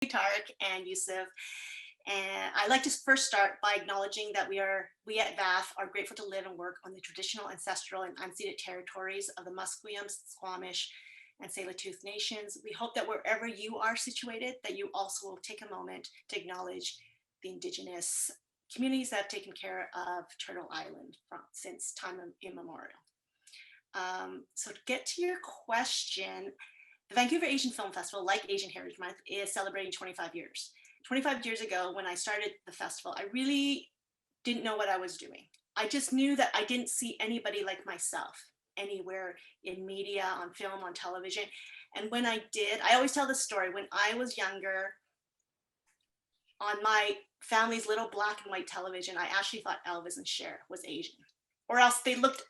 Tarek and Yusuf. And I'd like to first start by acknowledging that we at VAF are grateful to live and work on the traditional, ancestral, and unceded territories of the Musqueam, Squamish, and Tsleil-Waututh nations. We hope that wherever you are situated, that you also will take a moment to acknowledge the Indigenous communities that have taken care of Turtle Island since time immemorial. So to get to your question, the Vancouver Asian Film Festival, like Asian Heritage Month, is celebrating 25 years. 25 years ago, when I started the festival, I really didn't know what I was doing. I just knew that I didn't see anybody like myself anywhere in media, on film, on television. And when I did, I always tell this story. When I was younger, on my family's little black and white television, I actually thought Elvis and Cher was Asian, or else they looked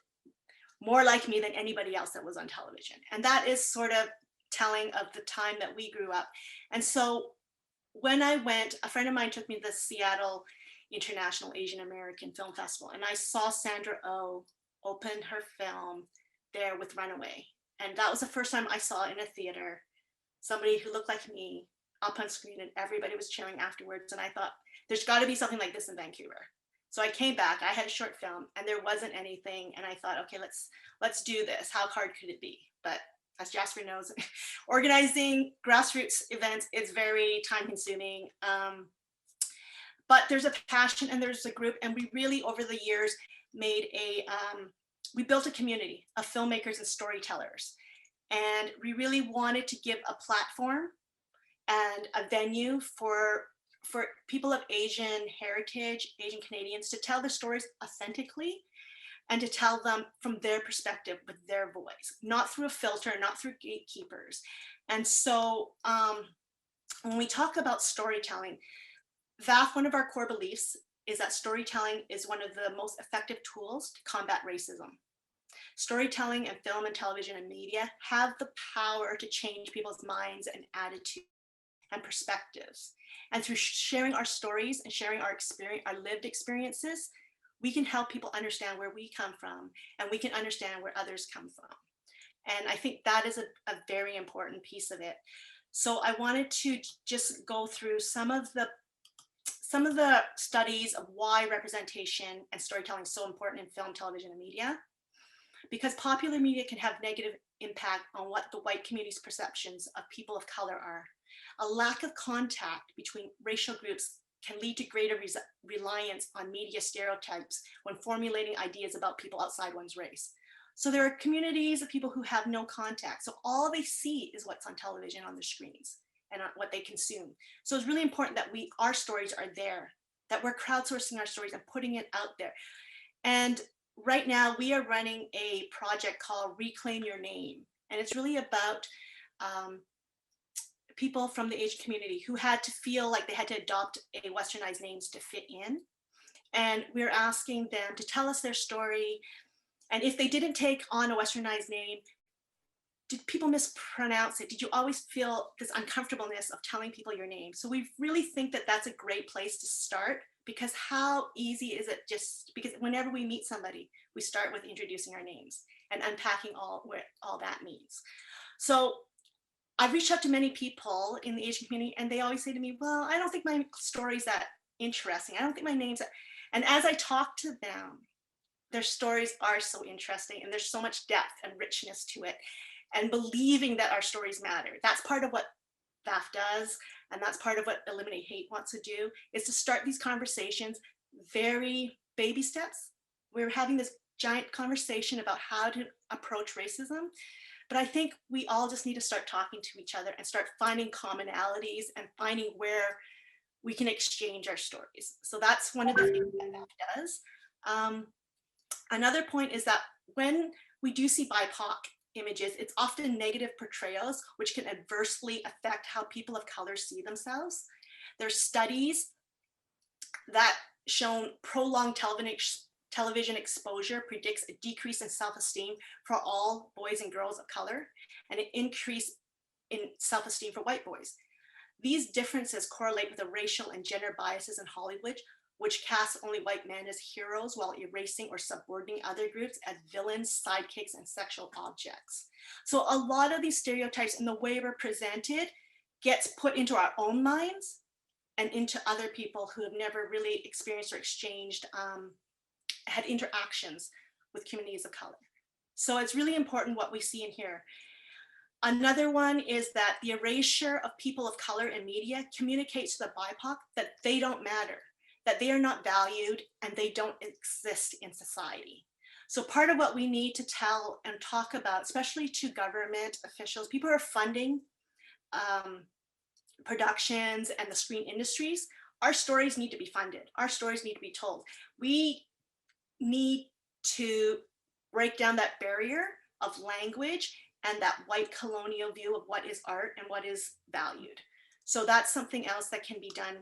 more like me than anybody else that was on television. And that is sort of telling of the time that we grew up. And so when I went, a friend of mine took me to the Seattle International Asian American Film Festival, and I saw Sandra Oh open her film there with Runaway. And that was the first time I saw in a theater somebody who looked like me up on screen, and everybody was cheering afterwards. And I thought, there's got to be something like this in Vancouver. So I came back, I had a short film, and there wasn't anything. And I thought, okay, let's do this. How hard could it be? But as Jasper knows, organizing grassroots events is very time consuming. But there's a passion and there's a group, and we really, over the years, we built a community of filmmakers and storytellers. And we really wanted to give a platform and a venue for people of Asian heritage, Asian Canadians, to tell their stories authentically and to tell them from their perspective with their voice, not through a filter, not through gatekeepers. And so when we talk about storytelling, VAF, one of our core beliefs is that storytelling is one of the most effective tools to combat racism. Storytelling and film and television and media have the power to change people's minds and attitudes and perspectives. And through sharing our stories and sharing our lived experiences, we can help people understand where we come from, and we can understand where others come from. And I think that is a very important piece of it. So I wanted to just go through some of the studies of why representation and storytelling is so important in film, television, and media. Because popular media can have negative impact on what the white community's perceptions of people of color are. A lack of contact between racial groups can lead to greater reliance on media stereotypes when formulating ideas about people outside one's race. So there are communities of people who have no contact. So all they see is what's on television on the screens and what they consume. So it's really important that our stories are there, that we're crowdsourcing our stories and putting it out there. And right now we are running a project called Reclaim Your Name. And it's really about people from the Asian community who had to feel like they had to adopt a westernized names to fit in. And we're asking them to tell us their story. And if they didn't take on a westernized name, did people mispronounce it? Did you always feel this uncomfortableness of telling people your name? So we really think that that's a great place to start, because how easy is it, just because whenever we meet somebody, we start with introducing our names and unpacking what all that means. So I've reached out to many people in the Asian community, and they always say to me, well, I don't think my story's that interesting. I don't think my name's that. And as I talk to them, their stories are so interesting, and there's so much depth and richness to it, and believing that our stories matter. That's part of what VAF does, and that's part of what Eliminate Hate wants to do, is to start these conversations, very baby steps. We're having this giant conversation about how to approach racism. But I think we all just need to start talking to each other and start finding commonalities and finding where we can exchange our stories. So that's one of the things that VAF does. Another point is that when we do see BIPOC images, it's often negative portrayals, which can adversely affect how people of color see themselves. There's studies that show prolonged television exposure predicts a decrease in self-esteem for all boys and girls of color, and an increase in self-esteem for white boys. These differences correlate with the racial and gender biases in Hollywood, which casts only white men as heroes while erasing or subordinating other groups as villains, sidekicks, and sexual objects. So a lot of these stereotypes and the way we're presented gets put into our own minds and into other people who have never really experienced or exchanged, had interactions with communities of color. So it's really important what we see and hear. Another one is that the erasure of people of color in media communicates to the BIPOC that they don't matter, that they are not valued, and they don't exist in society. So part of what we need to tell and talk about, especially to government officials, people who are funding productions and the screen industries, our stories need to be funded. Our stories need to be told. We need to break down that barrier of language and that white colonial view of what is art and what is valued. So that's something else that can be done.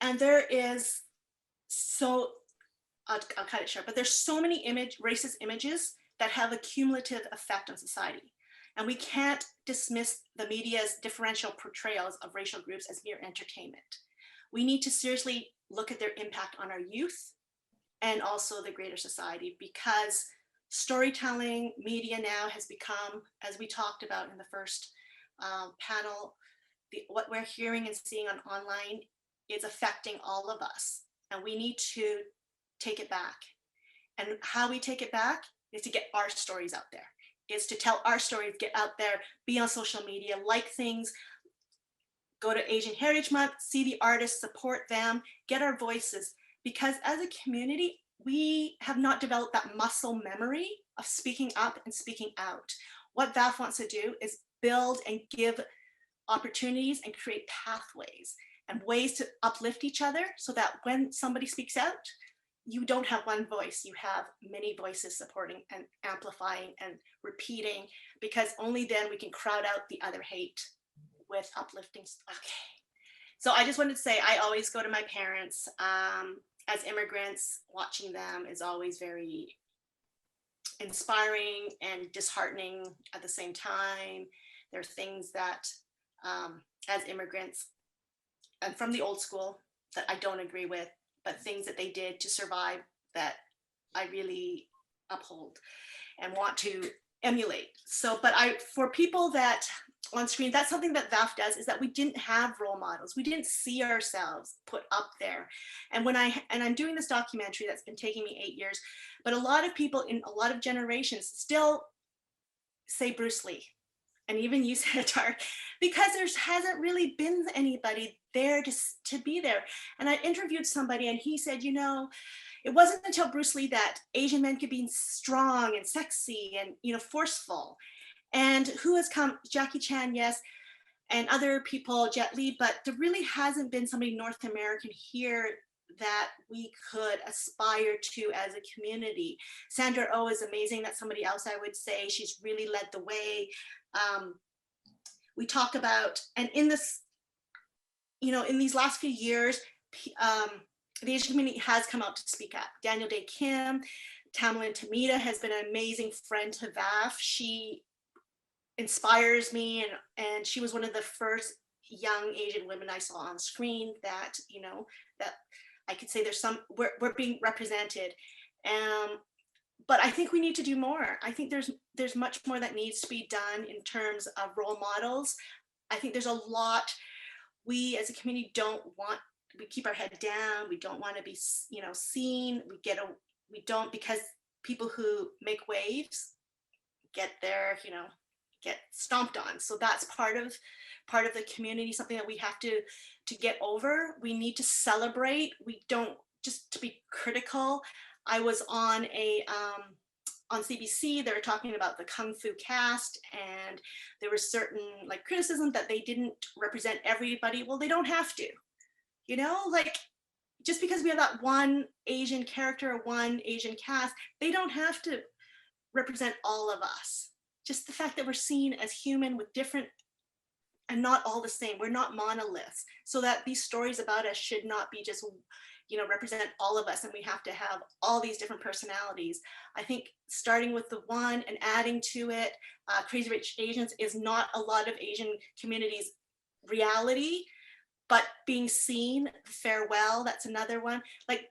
And there is, so I'll cut it short, but there's so many racist images that have a cumulative effect on society. And we can't dismiss the media's differential portrayals of racial groups as mere entertainment. We need to seriously look at their impact on our youth and also the greater society, because storytelling media now has become, as we talked about in the first panel, what we're hearing and seeing on online is affecting all of us. And we need to take it back. And how we take it back is to get our stories out there, is to tell our stories, get out there, be on social media, like things, go to Asian Heritage Month, see the artists, support them, get our voices. Because as a community, we have not developed that muscle memory of speaking up and speaking out. What VAF wants to do is build and give opportunities and create pathways and ways to uplift each other, so that when somebody speaks out, you don't have one voice, you have many voices supporting and amplifying and repeating, because only then we can crowd out the other hate with uplifting. Okay. So I just wanted to say, I always go to my parents. As immigrants, watching them is always very inspiring and disheartening at the same time. There are things that, as immigrants, and from the old school, that I don't agree with, but things that they did to survive that I really uphold and want to emulate. So, but for people that on screen, that's something that VAF does, is that we didn't have role models. We didn't see ourselves put up there. And I'm doing this documentary that's been taking me 8 years, but a lot of people in a lot of generations still say Bruce Lee, and even you said Tar, because there hasn't really been anybody there to be there. And I interviewed somebody and he said, you know, it wasn't until Bruce Lee that Asian men could be strong and sexy and, you know, forceful. And who has come? Jackie Chan, yes, and other people, Jet Li, but there really hasn't been somebody North American here that we could aspire to as a community. Sandra Oh is amazing. That's somebody else I would say. She's really led the way. We talk about, and in this, you know, in these last few years, the Asian community has come out to speak up. Daniel Day Kim, Tamlin Tamita has been an amazing friend to VAF. She inspires me, and she was one of the first young Asian women I saw on screen that, you know, that I could say there's some, we're being represented. But I think we need to do more. I think there's much more that needs to be done in terms of role models. I think there's a lot we as a community we keep our head down. We don't want to be, you know, seen. We don't, because people who make waves get get stomped on. So that's part of the community, something that we have to get over. We need to celebrate. We don't just to be critical. I was on on CBC, they were talking about the Kung Fu cast, and there was certain like criticism that they didn't represent everybody. Well, they don't have to, you know, like just because we have that one Asian character, one Asian cast, they don't have to represent all of us. Just the fact that we're seen as human with different and not all the same. We're not monoliths, so that these stories about us should not be just, you know, represent all of us, and we have to have all these different personalities. I think starting with the one and adding to it, Crazy Rich Asians is not a lot of Asian communities' reality, but being seen, Farewell, that's another one. Like,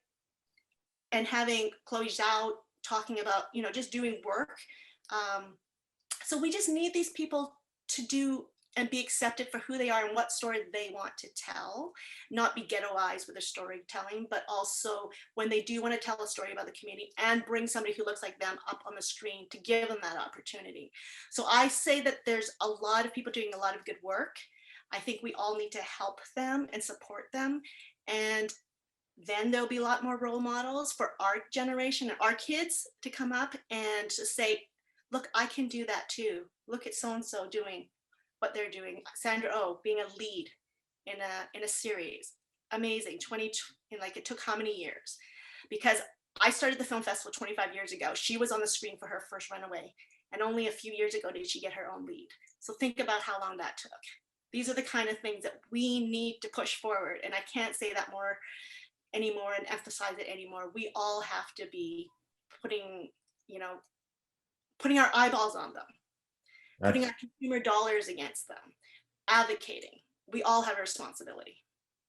and having Chloe Zhao talking about, you know, just doing work. So we just need these people to do and be accepted for who they are and what story they want to tell, not be ghettoized with their storytelling, but also when they do want to tell a story about the community and bring somebody who looks like them up on the screen to give them that opportunity. So I say that there's a lot of people doing a lot of good work. I think we all need to help them and support them. And then there'll be a lot more role models for our generation and our kids to come up and to say, look, I can do that too. Look at so-and-so doing what they're doing. Sandra Oh being a lead in a series. Amazing. Like it took how many years? Because I started the film festival 25 years ago. She was on the screen for her first runaway. And only a few years ago did she get her own lead. So think about how long that took. These are the kind of things that we need to push forward. And I can't say that more anymore and emphasize it anymore. We all have to be putting, putting our eyeballs on them, putting our consumer dollars against them, advocating. We all have a responsibility.